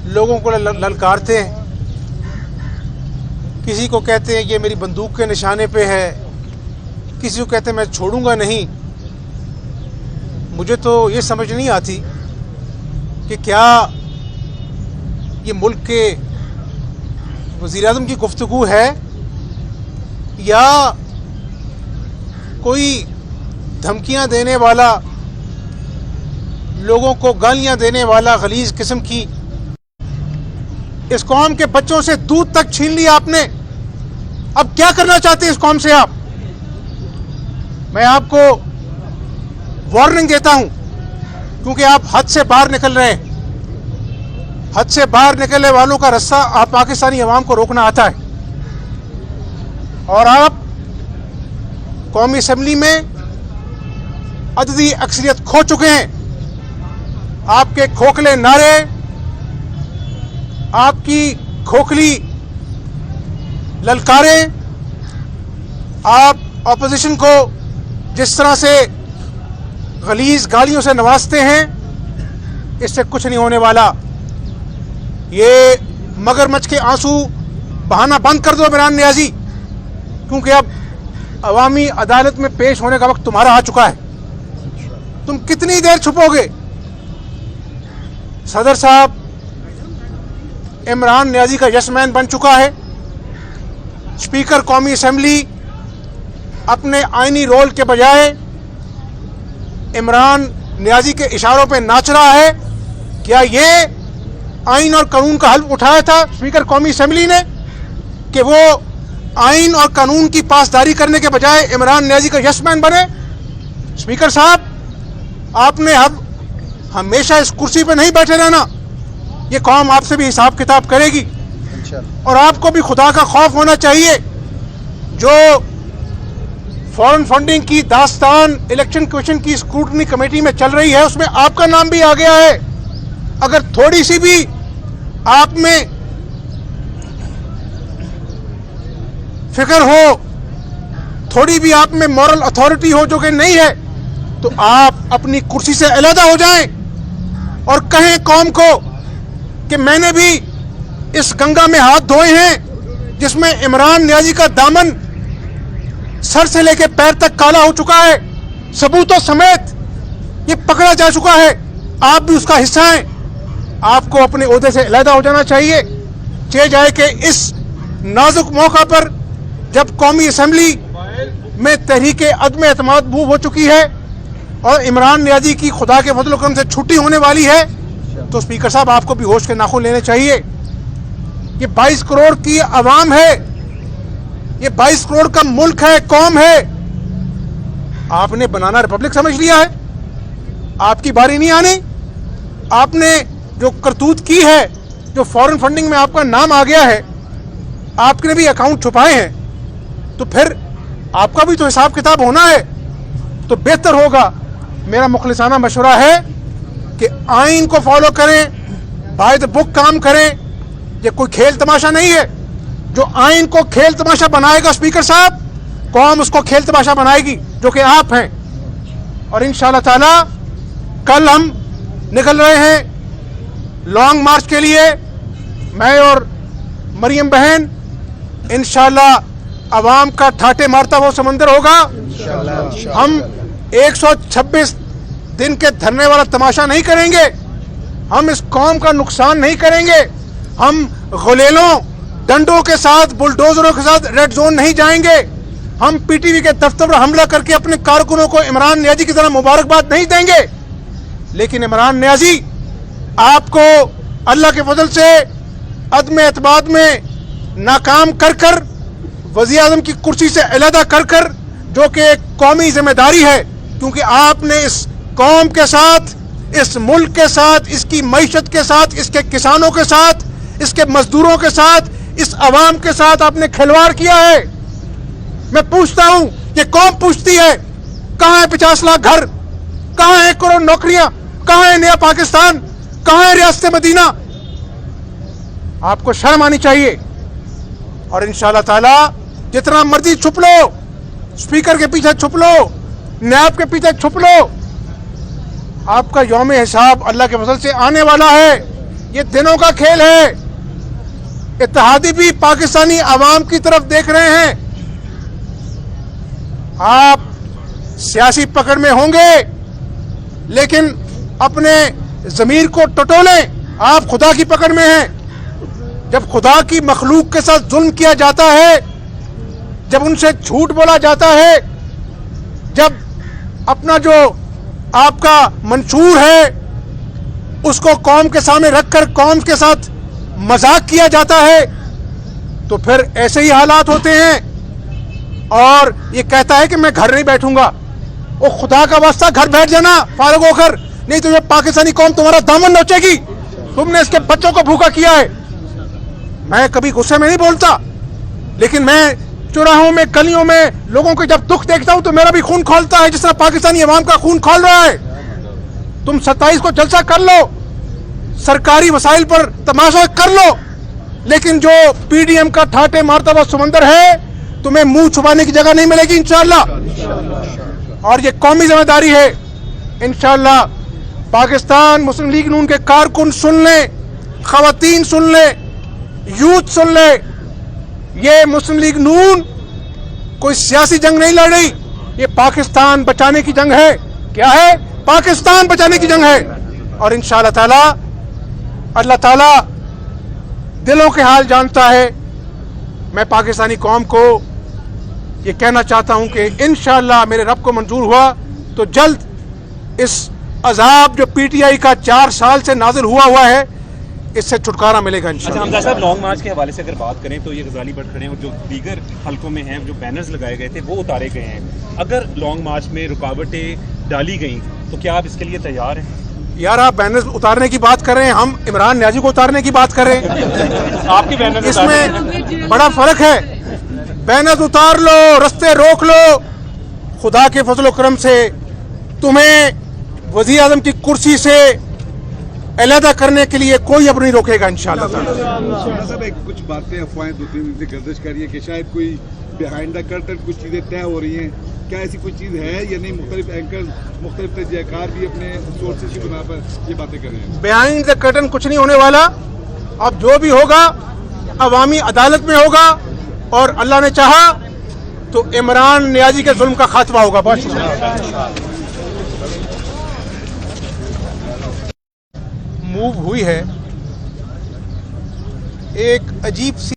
لوگوں کو للکارتے ہیں. کسی کو کہتے ہیں یہ میری بندوق کے نشانے پہ ہے, کسی کو کہتے ہیں میں چھوڑوں گا نہیں. مجھے تو یہ سمجھ نہیں آتی کہ کیا یہ ملک کے وزیر اعظم کی گفتگو ہے یا کوئی دھمکیاں دینے والا, لوگوں کو گالیاں دینے والا غلیظ قسم کی. اس قوم کے بچوں سے دودھ تک چھین لیا آپ نے. اب کیا کرنا چاہتے ہیں اس قوم سے آپ؟ میں آپ کو وارننگ دیتا ہوں کیونکہ آپ حد سے باہر نکل رہے ہیں. حد سے باہر نکلنے والوں کا رستہ آپ پاکستانی عوام کو روکنا آتا ہے, اور آپ قومی اسمبلی میں عددی اکثریت کھو چکے ہیں. آپ کے کھوکھلے نعرے, آپ کی کھوکھلی للکاریں, آپ اپوزیشن کو جس طرح سے غلیظ گالیوں سے نوازتے ہیں, اس سے کچھ نہیں ہونے والا. یہ مگرمچھ کے آنسو بہانا بند کر دو عمران نیازی, کیونکہ اب عوامی عدالت میں پیش ہونے کا وقت تمہارا آ چکا ہے. تم کتنی دیر چھپو گے؟ صدر صاحب عمران نیازی کا یس مین بن چکا ہے. اسپیکر قومی اسمبلی اپنے آئینی رول کے بجائے عمران نیازی کے اشاروں پہ ناچ رہا ہے. کیا یہ آئین اور قانون کا حلف اٹھایا تھا اسپیکر قومی اسمبلی نے کہ وہ آئین اور قانون کی پاسداری کرنے کے بجائے عمران نیازی کا یس مین بنے؟ اسپیکر صاحب, آپ نے اب ہمیشہ اس کرسی پہ نہیں بیٹھے رہنا. یہ قوم آپ سے بھی حساب کتاب کرے گی, اور آپ کو بھی خدا کا خوف ہونا چاہیے. جو فورن فنڈنگ کی داستان الیکشن کمیشن کی اسکروٹنی کمیٹی میں چل رہی ہے, اس میں آپ کا نام بھی آ گیا ہے. اگر تھوڑی سی بھی آپ میں فکر ہو, تھوڑی بھی آپ میں مورل اتھارٹی ہو, جو کہ نہیں ہے, تو آپ اپنی کرسی سے علیحدہ ہو جائیں اور کہیں قوم کو کہ میں نے بھی اس گنگا میں ہاتھ دھوئے ہیں جس میں عمران نیازی کا دامن سر سے لے کے پیر تک کالا ہو چکا ہے, ثبوتوں سمیت یہ پکڑا جا چکا ہے. آپ بھی اس کا حصہ ہیں. آپ کو اپنے عہدے سے علیحدہ ہو جانا چاہیے. چاہے جائے کہ اس نازک موقع پر جب قومی اسمبلی میں تحریک عدم اعتماد بو ہو چکی ہے اور عمران نیازی کی خدا کے فضل و کرم سے چھٹی ہونے والی ہے, تو اسپیکر صاحب آپ کو بھی ہوش کے ناخن لینے چاہیے. یہ 22 کروڑ کی عوام ہے, یہ 22 کروڑ کا ملک ہے, قوم ہے. آپ نے بنانا ریپبلک سمجھ لیا ہے. آپ کی باری نہیں آنی. آپ نے جو کرتوت کی ہے, جو فورن فنڈنگ میں آپ کا نام آ گیا ہے, آپ نے بھی اکاؤنٹ چھپائے ہیں, تو پھر آپ کا بھی تو حساب کتاب ہونا ہے. تو بہتر ہوگا, میرا مخلصانہ مشورہ ہے کہ آئین کو فالو کریں, بائی دا بک کام کریں. یہ کوئی کھیل تماشا نہیں ہے. جو آئین کو کھیل تماشا بنائے گا اسپیکر صاحب, قوم اس کو کھیل تماشا بنائے گی, جو کہ آپ ہیں. اور انشاءاللہ تعالی کل ہم نکل رہے ہیں لانگ مارچ کے لیے. میں اور مریم بہن انشاءاللہ عوام کا ٹھاٹے مارتا وہ سمندر ہوگا. ہم 126 دن کے دھرنے والا تماشا نہیں کریں گے. ہم اس قوم کا نقصان نہیں کریں گے. ہم غلیلوں, ڈنڈوں کے ساتھ, بلڈوزروں کے ساتھ ریڈ زون نہیں جائیں گے. ہم پی ٹی وی کے دفتر پر حملہ کر کے اپنے کارکنوں کو عمران نیازی کی طرح مبارکباد نہیں دیں گے. لیکن عمران نیازی, آپ کو اللہ کے فضل سے عدم اعتماد میں ناکام کر کر, وزیر اعظم کی کرسی سے علیحدہ کر کر, جو کہ ایک قومی ذمہ داری ہے, کیونکہ آپ نے اس قوم کے ساتھ, اس ملک کے ساتھ, اس کی معیشت کے ساتھ, اس کے کسانوں کے ساتھ, اس کے مزدوروں کے ساتھ, اس عوام کے ساتھ آپ نے کھلواڑ کیا ہے. میں پوچھتا ہوں, یہ قوم پوچھتی ہے, کہاں ہے 50 لاکھ گھر, کہاں ہے 1 کروڑ نوکریاں, کہاں ہے نیا پاکستان, کہاں ہے ریاست مدینہ؟ آپ کو شرم آنی چاہیے. اور انشاءاللہ تعالی جتنا مرضی چھپ لو, اسپیکر کے پیچھے چھپ لو, نیاب کے پیچھے چھپ لو, آپ کا یوم حساب اللہ کے فضل سے آنے والا ہے. یہ دنوں کا کھیل ہے. اتحادی بھی پاکستانی عوام کی طرف دیکھ رہے ہیں. آپ سیاسی پکڑ میں ہوں گے لیکن اپنے ضمیر کو ٹٹولیں. آپ خدا کی پکڑ میں ہیں. جب خدا کی مخلوق کے ساتھ ظلم کیا جاتا ہے, جب ان سے جھوٹ بولا جاتا ہے, جب اپنا جو آپ کا منشور ہے اس کو قوم کے سامنے رکھ کر قوم کے ساتھ مذاق کیا جاتا ہے, تو پھر ایسے ہی حالات ہوتے ہیں. اور یہ کہتا ہے کہ میں گھر نہیں بیٹھوں گا. وہ خدا کا واسطہ گھر بیٹھ جانا فارغ ہو کر, نہیں تو یہ پاکستانی قوم تمہارا دامن نوچے گی. تم نے اس کے بچوں کو بھوکا کیا ہے. میں کبھی غصے میں نہیں بولتا, لیکن میں چوراہوں میں گلیوں میں لوگوں کو جب دکھ دیکھتا ہوں تو میرا بھی خون کھولتا ہے, جس طرح پاکستانی عوام کا خون کھول رہا ہے. تم 27 کو جلسہ کر لو, سرکاری وسائل پر تماشا کر لو, لیکن جو پی ڈی ایم کا ٹھاٹے مارتا ہوا سمندر ہے تمہیں منہ چھپانے کی جگہ نہیں ملے گی انشاءاللہ. اور یہ قومی ذمہ داری ہے. انشاءاللہ پاکستان مسلم لیگ نون کے کارکن سن لیں, خواتین سن لیں, یوتھ سن لیں, یہ مسلم لیگ نون کوئی سیاسی جنگ نہیں لڑ رہی, یہ پاکستان بچانے کی جنگ ہے. کیا ہے؟ پاکستان بچانے کی جنگ ہے. اور انشاءاللہ تعالی اللہ تعالی دلوں کے حال جانتا ہے. میں پاکستانی قوم کو یہ کہنا چاہتا ہوں کہ انشاءاللہ میرے رب کو منظور ہوا تو جلد اس عذاب جو پی ٹی آئی کا 4 سال سے نازل ہوا ہے اس سے چھٹکارا ملے گا انشاءاللہ. حمزہ صاحب, لانگ مارچ کے حوالے سے اگر بات کریں تو یہ غزالی بٹ کھڑے ہیں اور جو دیگر حلقوں میں ہیں جو بینرز لگائے گئے تھے وہ اتارے گئے ہیں. اگر لانگ مارچ میں رکاوٹیں ڈالی گئیں تو کیا آپ اس کے لیے تیار ہیں؟ یار آپ بینرز اتارنے کی بات کر رہے ہیں, ہم عمران نیازی کو اتارنے کی بات کر رہے ہیں. آپ کی بینرز اس میں بڑا فرق ہے. بینرز اتار لو, رستے روک لو, خدا کے فضل و کرم سے تمہیں وزیر اعظم کی کرسی سے علیحدہ کرنے کے لیے کوئی اب نہیں روکے گا انشاءاللہ تعالی. صاحب ایک کچھ باتیں افواہیں 2-3 دن سے گردش کر رہی ہے کہ شاید کوئی بیہائنڈ دا کرٹن کچھ چیزیں طے ہو رہی ہیں. کیا ایسی کوئی چیز ہے یا نہیں؟ مختلف اینکرز, مختلف تجزیہ کار بھی اپنے سورسز کی بنا پر یہ باتیں کر رہے ہیں. بیہائنڈ دا کرٹن کچھ نہیں ہونے والا. اب جو بھی ہوگا عوامی عدالت میں ہوگا, اور اللہ نے چاہا تو عمران نیازی کے ظلم کا خاتمہ ہوگا. بہت شکریہ. موو ہوئی ہے ایک عجیب سی